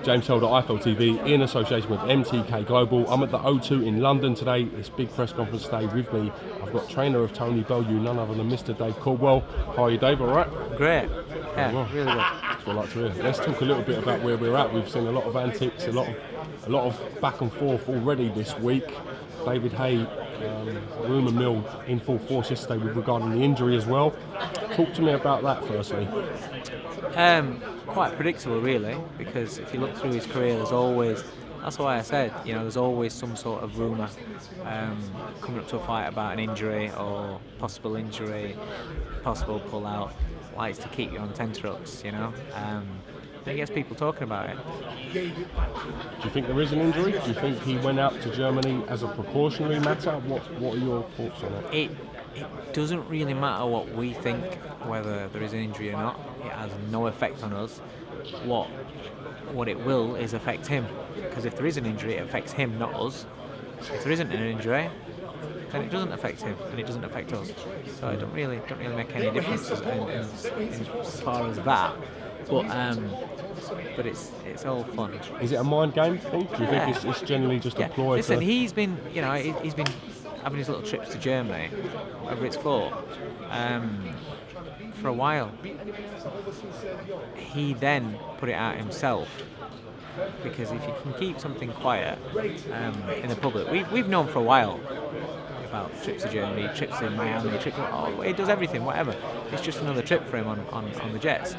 James Helder, IFL TV, in association with MTK Global. I'm at the O2 in London today. It's big press conference day. With me, I've got trainer of Tony Bellew, none other than Mr. Dave Caldwell. How are you, Dave? All right? Great. Yeah, well, really good. That's what I like to hear. Let's talk a little bit about where we're at. We've seen a lot of antics, a lot of back and forth already this week. David HAYE, rumour mill in full force yesterday with regarding the injury as well. Talk to me about that firstly. Quite predictable, really, because if you look through his career, there's always, that's why I said, there's always some sort of rumour coming up to a fight about an injury or possible injury, possible pull-out. Likes to keep you on tenterhooks, it gets people talking about it. Do you think there is an injury? Do you think he went out to Germany as a precautionary matter? What are your thoughts on it? It doesn't really matter what we think, whether there is an injury or not. It has no effect on us. What it will is affect him, because if there is an injury, it affects him, not us. If there isn't an injury, then it doesn't affect him and it doesn't affect us. So it don't really make any difference as far as that. But it's all fun. Is it a mind game thing? Do you think it's generally just a ploy? Listen, he's been having his little trips to Germany, wherever it's for a while. He then put it out himself, because if you can keep something quiet in the public, we've known for a while about trips to Germany, trips to Miami, he does everything, whatever. It's just another trip for him on the jets.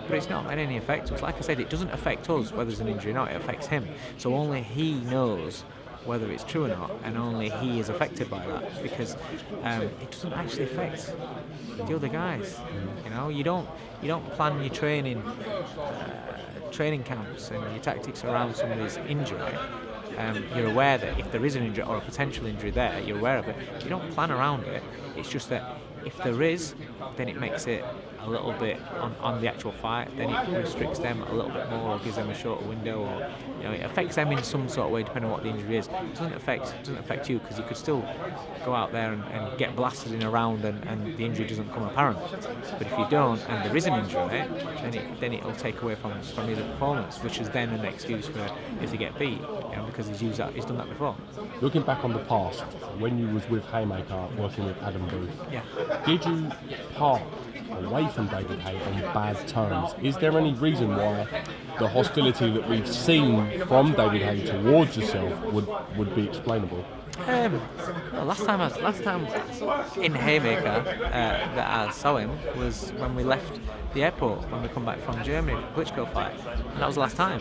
But it's not had any effect to us. Like I said, it doesn't affect us whether there's an injury or not, it affects him. So only he knows whether it's true or not, and only he is affected by that, because it doesn't actually affect the other guys. You don't plan your training camps and your tactics around somebody's injury. You're aware that if there is an injury or a potential injury there, you're aware of it. You don't plan around it. It's just that if there is, then it makes it a little bit on the actual fight. Then it restricts them a little bit more, or gives them a shorter window, or it affects them in some sort of way, depending on what the injury is. It doesn't affect you, because you could still go out there and get blasted in a round, and the injury doesn't come apparent. But if you don't, and there is an injury, then it'll take away from his performance, which is then an excuse for if they get beat, because he's done that before. Looking back on the past, when you was with Haymaker working with Adam Booth, did you part away from David HAYE on bad terms? Is there any reason why the hostility that we've seen from David HAYE towards yourself would be explainable? Last time in Haymaker that I saw him was when we left the airport, when we come back from Germany for the Klitschko fight, and that was the last time.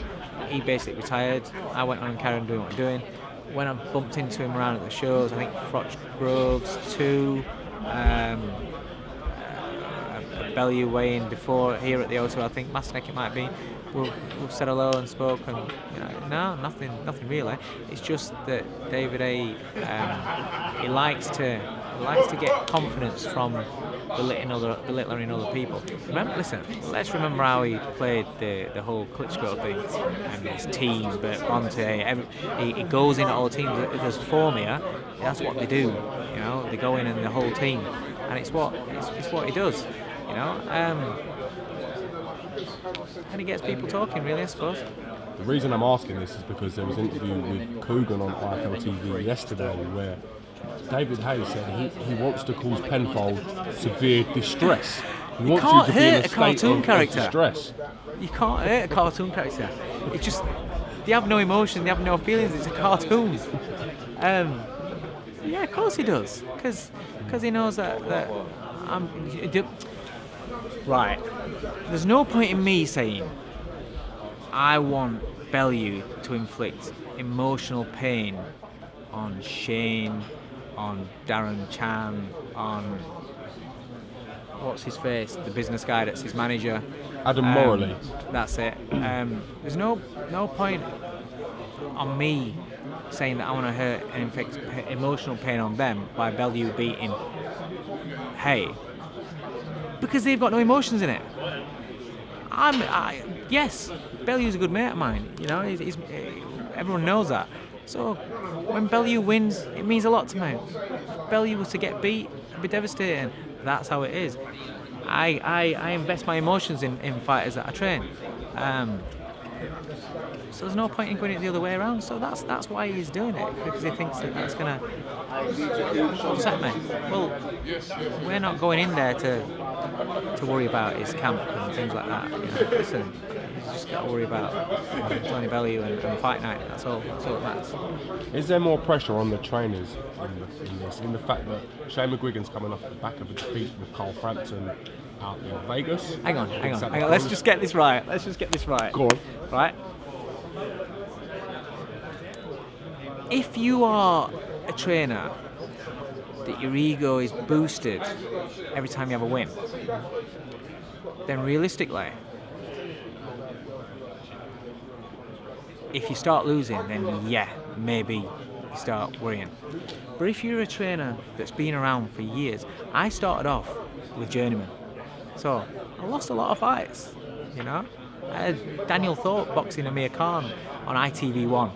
He basically retired. I went on and carried on doing what I'm doing. When I bumped into him around at the shows, I think Froch Groves 2, Bellew weighing before here at the O2, I think Masnek it might be. We've said hello and spoken. No, nothing really. It's just that David HAYE, he likes to get confidence from belittling other people. Let's remember how he played the whole Klitschko thing, and his team, but Bonte, he goes in at all teams. If there's form here, that's what they do. They go in and the whole team, and it's what he does. And it gets people talking, really, I suppose. The reason I'm asking this is because there was an interview with Coogan on IFL TV yesterday where David HAYE said he wants to cause Penfold severe distress. He wants you to be in a state of distress. You can't hurt a cartoon character. It's just, they have no emotion, they have no feelings, it's a cartoon. Yeah, of course he does, because he knows that right. There's no point in me saying I want Bellew to inflict emotional pain on Shane, on Darren Chan, on what's his face, the business guy that's his manager, Adam Morley. That's it. There's no point on me saying that I want to hurt and inflict emotional pain on them by Bellew beating HAYE, because they've got no emotions in it. Yes, Bellew's a good mate of mine. He's everyone knows that. So when Bellew wins, it means a lot to me. If Bellew was to get beat, it'd be devastating. That's how it is. I invest my emotions in fighters that I train. So there's no point in going it the other way around. So that's why he's doing it, because he thinks that that's going to upset me. Well, we're not going in there to worry about his camp and things like that. You know? Listen, he's just got to worry about Tony Bellew and fight night. That's all that matters. Is there more pressure on the trainers in the fact that Shane McGuigan's coming off the back of a defeat with Carl Frampton out in Vegas? Hang on. Let's just get this right. Go on. Right? If you are a trainer that your ego is boosted every time you have a win, then realistically, if you start losing, then yeah, maybe you start worrying. But if you're a trainer that's been around for years, I started off with journeyman, so I lost a lot of fights, you know. I had Daniel Thorpe boxing Amir Khan on ITV1,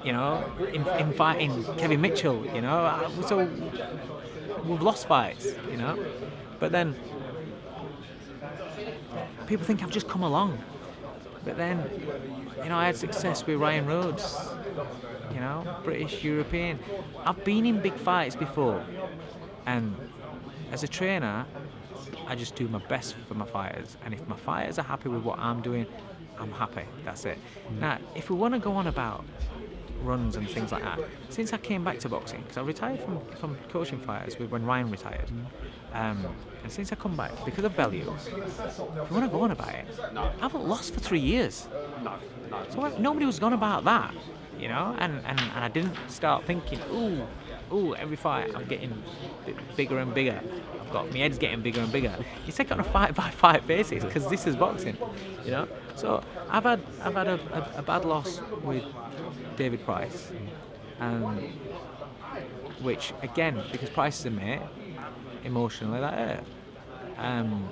you know, in fighting Kevin Mitchell, you know. So we've lost fights, you know. But then people think I've just come along. But then, you know, I had success with Ryan Rhodes, you know, British, European. I've been in big fights before, and as a trainer, I just do my best for my fighters, and if my fighters are happy with what I'm doing, I'm happy. That's it. Now, if we want to go on about runs and things like that, since I came back to boxing, because I retired from coaching fighters when Ryan retired, and since I come back because of Bellew, if you want to go on about it, I haven't lost for 3 years. So nobody was gone about that, you know, and I didn't start thinking, ooh, every fight I'm getting bigger and bigger. My head's getting bigger and bigger. You take it on a fight by fight basis, because this is boxing, you know. So I've had a bad loss with David Price, which again, because Price is a mate, emotionally that hurt. And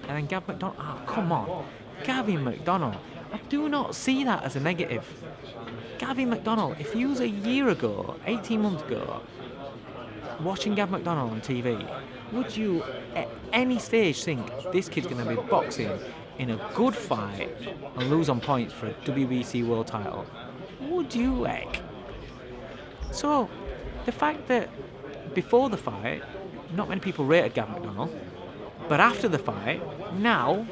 then Gav McDonnell. Oh, come on, Gavin McDonnell. I do not see that as a negative. Gavin McDonnell. If you was a year ago, 18 months ago, watching Gav McDonnell on TV, would you at any stage think this kid's going to be boxing in a good fight and lose on points for a WBC world title? Would you, heck? So, the fact that before the fight, not many people rated Gav McDonnell, but after the fight, now,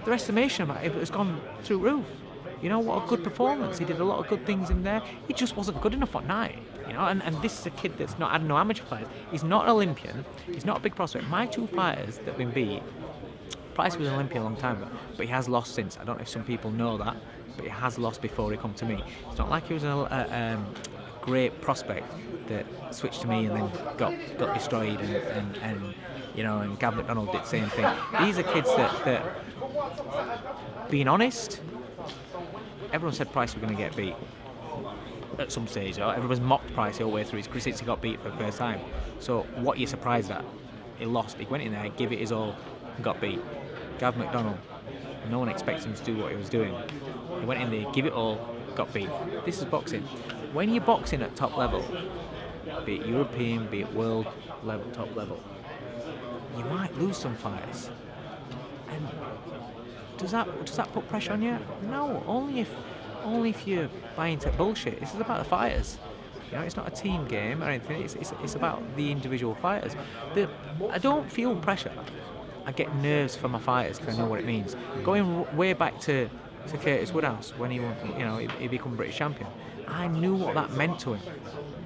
their estimation about it has gone through the roof. You know, what a good performance. He did a lot of good things in there. He just wasn't good enough at night. You know, and this is a kid that's not had no amateur fights. He's not an Olympian. He's not a big prospect. My two fighters that have been beat, Price was an Olympian a long time ago, but he has lost since. I don't know if some people know that, but he has lost before he come to me. It's not like he was a great prospect that switched to me and then got destroyed and you know, and Gav McDonnell did the same thing. These are kids that being honest, everyone said Price was going to get beat at some stage. Everyone's mocked Price all the way through since he got beat for the first time. So what are you surprised at? He lost. He went in there, gave it his all, and got beat. Gav McDonnell, no one expects him to do what he was doing. He went in there, give it all, got beat. This is boxing. When you're boxing at top level, be it European, be it world level, top level, you might lose some fights. And does that put pressure on you? No, only if you're buying into bullshit. This is about the fighters. You know, it's not a team game or anything. It's about the individual fighters. I don't feel pressure. I get nerves for my fighters because I know what it means. Going way back to Curtis Woodhouse when he became British champion, I knew what that meant to him.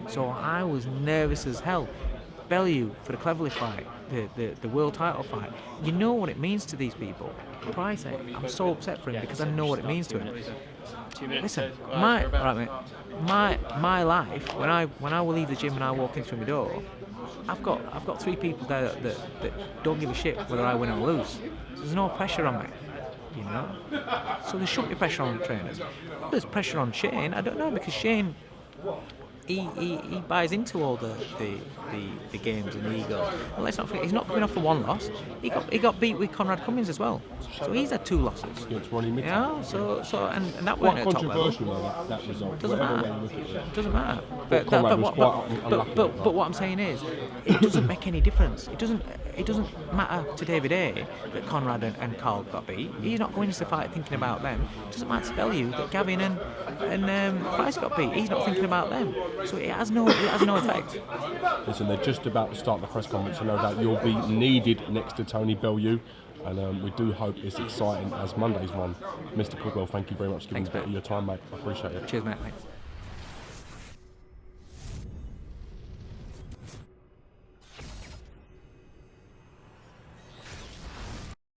So I was nervous as hell. Bellew for the Cleverly fight, the world title fight. You know what it means to these people. Price, I'm so upset for him because I know what it means to him. Listen, my life, when I will leave the gym and I walk in through my door, I've got 3 people there that don't give a shit whether I win or lose. There's no pressure on me, you know. So there shouldn't be pressure on the trainers. There's pressure on Shane. I don't know, because Shane he buys into all the games and the ego. Well, let's not forget, he's not coming off the one loss. He got beat with Conrad Cummins as well. So he's had 2 losses. Against Ronnie Mitchell. Yeah, so and that weren't Quite at top level. controversial though, that result. Doesn't Whatever matter. way you look at it. Doesn't matter. Conrad was quite unlucky. But what I'm saying is, it doesn't make any difference. It doesn't matter to David A that Conrad and Carl got beat. He's not going into the fight thinking about them. It doesn't matter to Bellew that Gavin and Price got beat. He's not thinking about them. So it has no effect. Listen, they're just about to start the press conference, so no doubt you'll be needed next to Tony Bellew. And we do hope it's exciting as Monday's one. Mr. Caldwell, thank you very much for giving Thanks, mate. your time, mate. I appreciate it. Cheers, mate. Thanks.